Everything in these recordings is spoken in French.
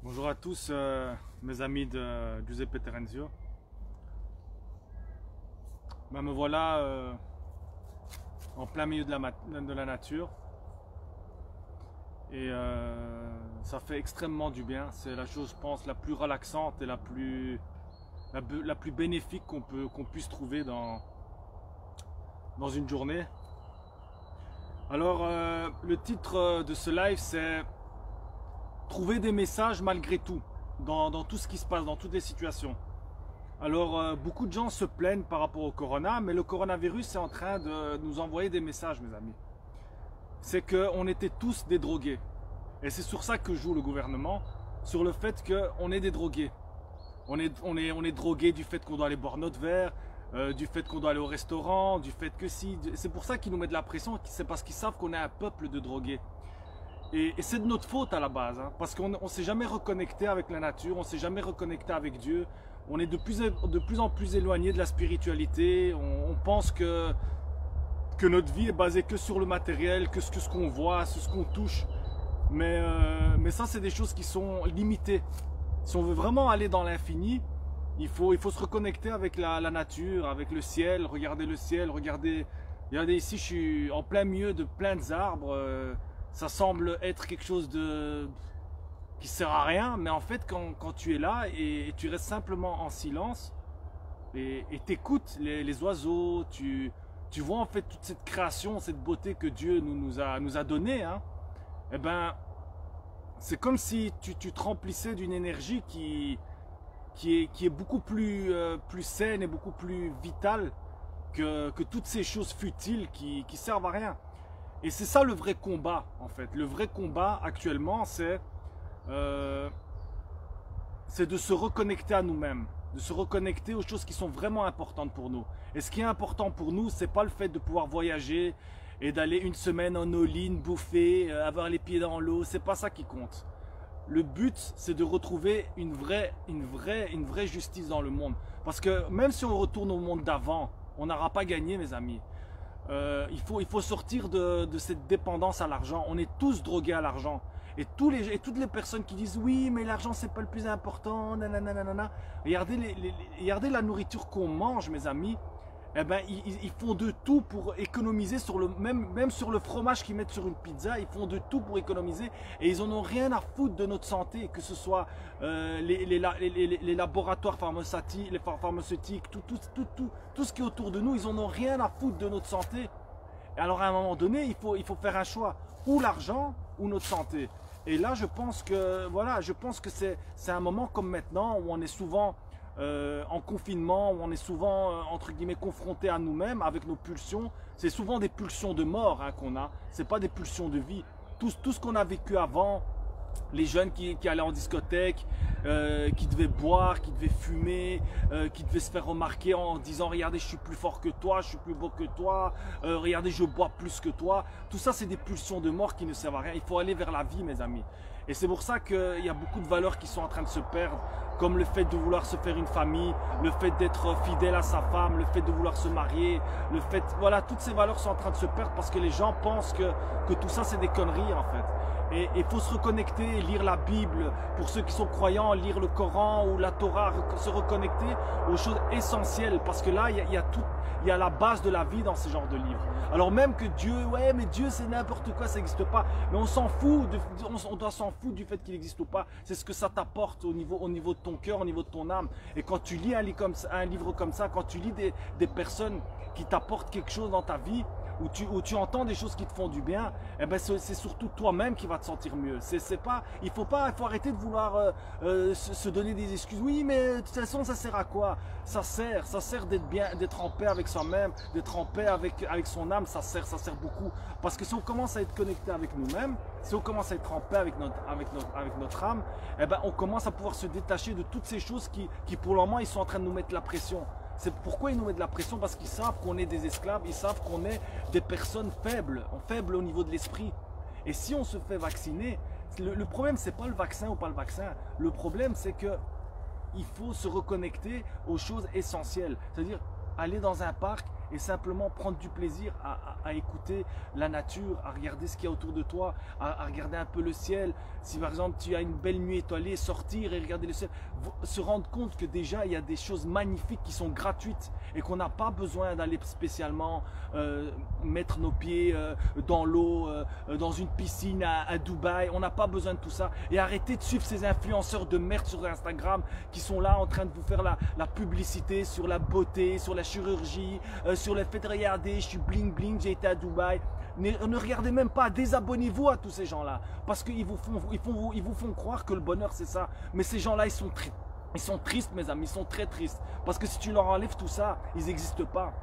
Bonjour à tous, mes amis de Giuseppe Terenzio. Me voilà en plein milieu de la nature et ça fait extrêmement du bien. C'est la chose, je pense, la plus relaxante et la plus bénéfique qu'on puisse trouver dans une journée. Alors, le titre de ce live, c'est trouver des messages malgré tout, dans tout ce qui se passe, dans toutes les situations. Alors, beaucoup de gens se plaignent par rapport au corona, mais le coronavirus est en train de nous envoyer des messages, mes amis. C'est qu'on était tous des drogués. Et c'est sur ça que joue le gouvernement, sur le fait qu'on est des drogués. On est drogués du fait qu'on doit aller boire notre verre, du fait qu'on doit aller au restaurant, du fait que si... C'est pour ça qu'ils nous mettent de la pression, c'est parce qu'ils savent qu'on est un peuple de drogués. Et c'est de notre faute à la base, hein, parce qu'on ne s'est jamais reconnecté avec la nature, on ne s'est jamais reconnecté avec Dieu. On est de plus en plus éloigné de la spiritualité. On pense que notre vie est basée que sur le matériel, que ce qu'on voit, ce qu'on touche. Mais ça, c'est des choses qui sont limitées. Si on veut vraiment aller dans l'infini, il faut se reconnecter avec la nature, avec le ciel. Regardez le ciel, regardez ici, je suis en plein milieu de plein d'arbres. Ça semble être quelque chose qui sert à rien, mais en fait quand tu es là et tu restes simplement en silence et t'écoutes les oiseaux, tu vois en fait toute cette création, cette beauté que Dieu nous a donnée, hein, et ben c'est comme si tu te remplissais d'une énergie qui est beaucoup plus saine et beaucoup plus vitale que toutes ces choses futiles qui servent à rien. Et c'est ça le vrai combat, en fait. Le vrai combat actuellement, c'est de se reconnecter à nous-mêmes, de se reconnecter aux choses qui sont vraiment importantes pour nous. Et ce qui est important pour nous, c'est pas le fait de pouvoir voyager et d'aller une semaine en all-in, bouffer, avoir les pieds dans l'eau. C'est pas ça qui compte. Le but, c'est de retrouver une vraie justice dans le monde. Parce que même si on retourne au monde d'avant, on n'aura pas gagné, mes amis. Il faut sortir de cette dépendance à l'argent. On est tous drogués à l'argent. Et toutes les personnes qui disent oui, mais l'argent c'est pas le plus important, nanana. Regardez la nourriture qu'on mange, mes amis. Eh ben, ils font de tout pour économiser sur même sur le fromage qu'ils mettent sur une pizza. Ils font de tout pour économiser et ils en ont rien à foutre de notre santé, que ce soit les laboratoires pharmaceutiques, tout ce qui est autour de nous, ils en ont rien à foutre de notre santé. Et alors à un moment donné, il faut faire un choix, ou l'argent ou notre santé. Et là, je pense que c'est un moment comme maintenant où on est souvent en confinement, où on est souvent entre guillemets confronté à nous-mêmes avec nos pulsions. C'est souvent des pulsions de mort, hein, qu'on a, c'est pas des pulsions de vie. Tout ce qu'on a vécu avant, les jeunes qui allaient en discothèque, qui devaient boire, qui devaient fumer, qui devaient se faire remarquer en disant regardez, je suis plus fort que toi, je suis plus beau que toi, regardez, je bois plus que toi. Tout ça, c'est des pulsions de mort qui ne servent à rien. Il faut aller vers la vie, mes amis. Et c'est pour ça qu'il y a beaucoup de valeurs qui sont en train de se perdre, comme le fait de vouloir se faire une famille, le fait d'être fidèle à sa femme, le fait de vouloir se marier, le fait, voilà, toutes ces valeurs sont en train de se perdre parce que les gens pensent que tout ça c'est des conneries en fait. Et il faut se reconnecter, lire la Bible, pour ceux qui sont croyants, lire le Coran ou la Torah, se reconnecter aux choses essentielles, parce que là il y a la base de la vie dans ce genre de livres. Alors même que Dieu, ouais mais Dieu c'est n'importe quoi, ça n'existe pas, mais on s'en fout, on doit s'en foutre du fait qu'il n'existe ou pas, c'est ce que ça t'apporte au niveau de ton cœur, au niveau de ton âme. Et quand tu lis un livre comme ça, quand tu lis des personnes qui t'apportent quelque chose dans ta vie, où tu entends des choses qui te font du bien, eh ben c'est surtout toi-même qui va te sentir mieux. Il faut arrêter de vouloir se donner des excuses. Oui, mais de toute façon, ça sert à quoi? Ça sert d'être en paix avec soi-même, d'être en paix avec son âme. Ça sert beaucoup. Parce que si on commence à être connecté avec nous-mêmes, si on commence à être en paix avec notre âme, eh ben on commence à pouvoir se détacher de toutes ces choses qui pour le moment, ils sont en train de nous mettre la pression. C'est pourquoi ils nous mettent de la pression, parce qu'ils savent qu'on est des esclaves, ils savent qu'on est des personnes faibles au niveau de l'esprit. Et si on se fait vacciner, le problème c'est pas le vaccin ou pas le vaccin, le problème c'est que il faut se reconnecter aux choses essentielles, c'est-à-dire aller dans un parc et simplement prendre du plaisir à écouter la nature, à regarder ce qu'il y a autour de toi, à regarder un peu le ciel. Si par exemple tu as une belle nuit étoilée, sortir et regarder le ciel, se rendre compte que déjà il y a des choses magnifiques qui sont gratuites et qu'on n'a pas besoin d'aller spécialement mettre nos pieds dans l'eau, dans une piscine à Dubaï. On n'a pas besoin de tout ça. Et arrêtez de suivre ces influenceurs de merde sur Instagram qui sont là en train de vous faire la publicité sur la beauté, sur la chirurgie, sur le fait de regarder, je suis bling bling, j'ai été à Dubaï. Ne regardez même pas, désabonnez-vous à tous ces gens-là. Parce qu'ils vous font croire que le bonheur c'est ça. Mais ces gens-là, ils sont tristes mes amis, ils sont très tristes. Parce que si tu leur enlèves tout ça, ils n'existent pas.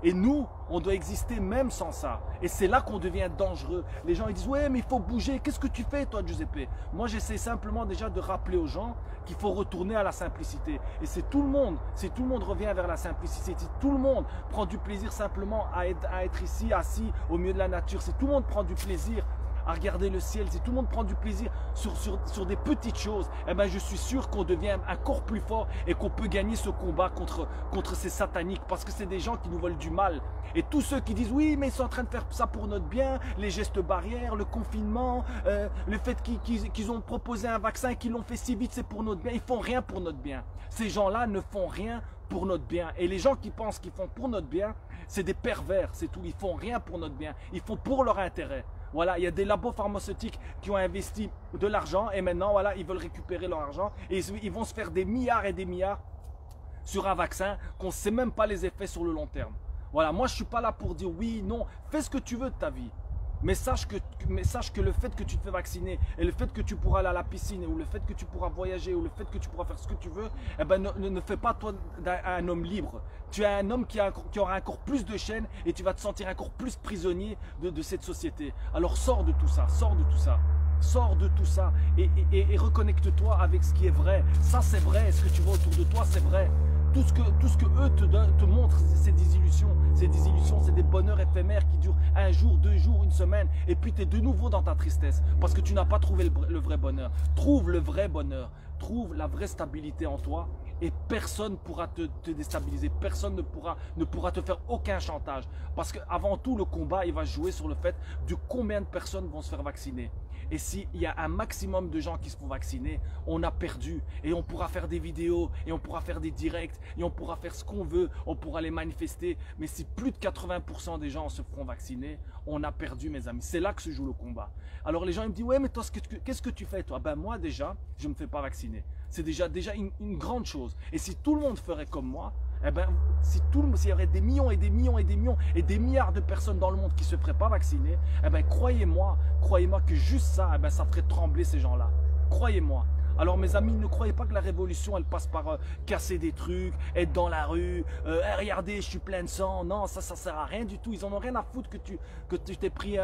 Et nous, on doit exister même sans ça. Et c'est là qu'on devient dangereux. Les gens ils disent, ouais mais il faut bouger. Qu'est-ce que tu fais toi Giuseppe? Moi j'essaie simplement déjà de rappeler aux gens qu'il faut retourner à la simplicité. Et c'est tout le monde, si tout le monde revient vers la simplicité, si tout le monde prend du plaisir simplement à être ici, assis au milieu de la nature, si tout le monde prend du plaisir à regarder le ciel, si tout le monde prend du plaisir sur des petites choses, eh ben je suis sûr qu'on devient encore plus fort et qu'on peut gagner ce combat contre ces sataniques, parce que c'est des gens qui nous veulent du mal. Et tous ceux qui disent oui mais ils sont en train de faire ça pour notre bien, les gestes barrières, le confinement, le fait qu'ils ont proposé un vaccin et qu'ils l'ont fait si vite, c'est pour notre bien, ils font rien pour notre bien. Ces gens-là ne font rien pour notre bien. Et les gens qui pensent qu'ils font pour notre bien, c'est des pervers, c'est tout. Ils font rien pour notre bien, ils font pour leur intérêt. Voilà, il y a des labos pharmaceutiques qui ont investi de l'argent et maintenant, voilà, ils veulent récupérer leur argent et ils vont se faire des milliards et des milliards sur un vaccin qu'on ne sait même pas les effets sur le long terme. Voilà, moi je ne suis pas là pour dire oui, non, fais ce que tu veux de ta vie. Mais sache que le fait que tu te fais vacciner et le fait que tu pourras aller à la piscine ou le fait que tu pourras voyager ou le fait que tu pourras faire ce que tu veux, eh ben ne fais pas toi un homme libre. Tu es un homme qui aura encore plus de chaînes et tu vas te sentir encore plus prisonnier de cette société. Alors sors de tout ça, sors de tout ça. Sors de tout ça et reconnecte-toi avec ce qui est vrai. Ça c'est vrai, ce que tu vois autour de toi c'est vrai. Tout ce que eux te montrent, c'est des illusions. C'est des illusions, c'est des bonheurs éphémères qui durent un jour, 2 jours, une semaine. Et puis tu es de nouveau dans ta tristesse parce que tu n'as pas trouvé le vrai bonheur. Trouve le vrai bonheur. Trouve la vraie stabilité en toi et personne ne pourra te déstabiliser. Personne ne pourra te faire aucun chantage. Parce qu'avant tout, le combat, il va jouer sur le fait de combien de personnes vont se faire vacciner. Et s'il y a un maximum de gens qui se font vacciner, on a perdu. Et on pourra faire des vidéos, et on pourra faire des directs, et on pourra faire ce qu'on veut, on pourra les manifester. Mais si plus de 80% des gens se feront vacciner, on a perdu mes amis. C'est là que se joue le combat. Alors les gens ils me disent, ouais mais toi qu'est-ce que tu fais toi? Ben moi déjà, je ne me fais pas vacciner. C'est déjà une grande chose. Et si tout le monde ferait comme moi, eh ben, s'il y aurait des millions et des millions et des millions et des milliards de personnes dans le monde qui ne se feraient pas vacciner, eh ben, croyez-moi que juste ça, eh ben, ça ferait trembler ces gens-là. Croyez-moi. Alors mes amis, ne croyez pas que la révolution, elle passe par casser des trucs, être dans la rue, regardez, je suis plein de sang. Non, ça sert à rien du tout. Ils en ont rien à foutre que tu t'aies pris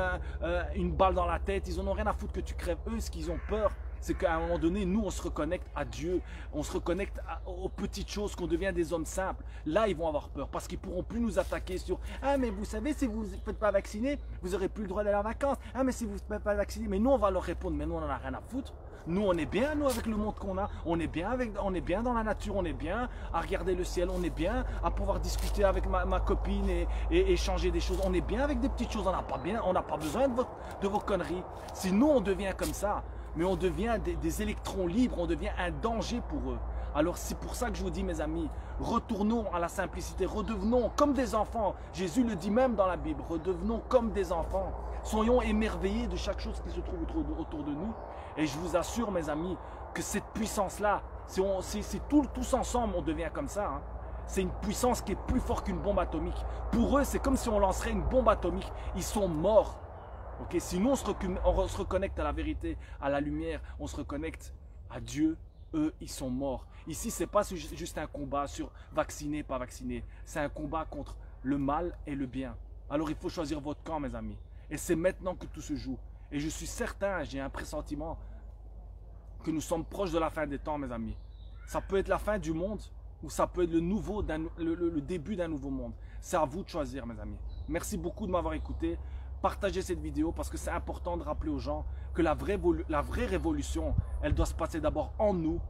une balle dans la tête. Ils en ont rien à foutre que tu crèves. Eux, ce qu'ils ont peur, c'est qu'à un moment donné, nous, on se reconnecte à Dieu, on se reconnecte aux petites choses, qu'on devient des hommes simples. Là, ils vont avoir peur parce qu'ils ne pourront plus nous attaquer sur « Ah, mais vous savez, si vous ne vous faites pas vacciner, vous n'aurez plus le droit d'aller en vacances. Ah, mais si vous ne faites pas vacciner. » Mais nous, on va leur répondre « Mais nous, on n'en a rien à foutre. Nous, on est bien, nous, avec le monde qu'on a. On est bien dans la nature, on est bien à regarder le ciel, on est bien à pouvoir discuter avec ma copine et échanger des choses. On est bien avec des petites choses, on n'a pas besoin de vos conneries. Si nous, on devient comme ça, mais on devient des électrons libres, on devient un danger pour eux. Alors c'est pour ça que je vous dis mes amis, retournons à la simplicité, redevenons comme des enfants. Jésus le dit même dans la Bible, redevenons comme des enfants. Soyons émerveillés de chaque chose qui se trouve autour de nous. Et je vous assure mes amis que cette puissance-là, c'est tous ensemble on devient comme ça. Hein. C'est une puissance qui est plus forte qu'une bombe atomique. Pour eux, c'est comme si on lancerait une bombe atomique. Ils sont morts. Okay, sinon, on se reconnecte à la vérité, à la lumière, on se reconnecte à Dieu. Eux, ils sont morts. Ici, ce n'est pas juste un combat sur vacciner, pas vacciner. C'est un combat contre le mal et le bien. Alors, il faut choisir votre camp, mes amis. Et c'est maintenant que tout se joue. Et je suis certain, j'ai un pressentiment que nous sommes proches de la fin des temps, mes amis. Ça peut être la fin du monde ou ça peut être le début d'un nouveau monde. C'est à vous de choisir, mes amis. Merci beaucoup de m'avoir écouté. Partagez cette vidéo parce que c'est important de rappeler aux gens que la vraie révolution, elle doit se passer d'abord en nous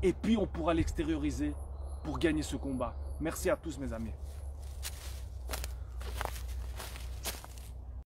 et puis on pourra l'extérioriser pour gagner ce combat. Merci à tous mes amis.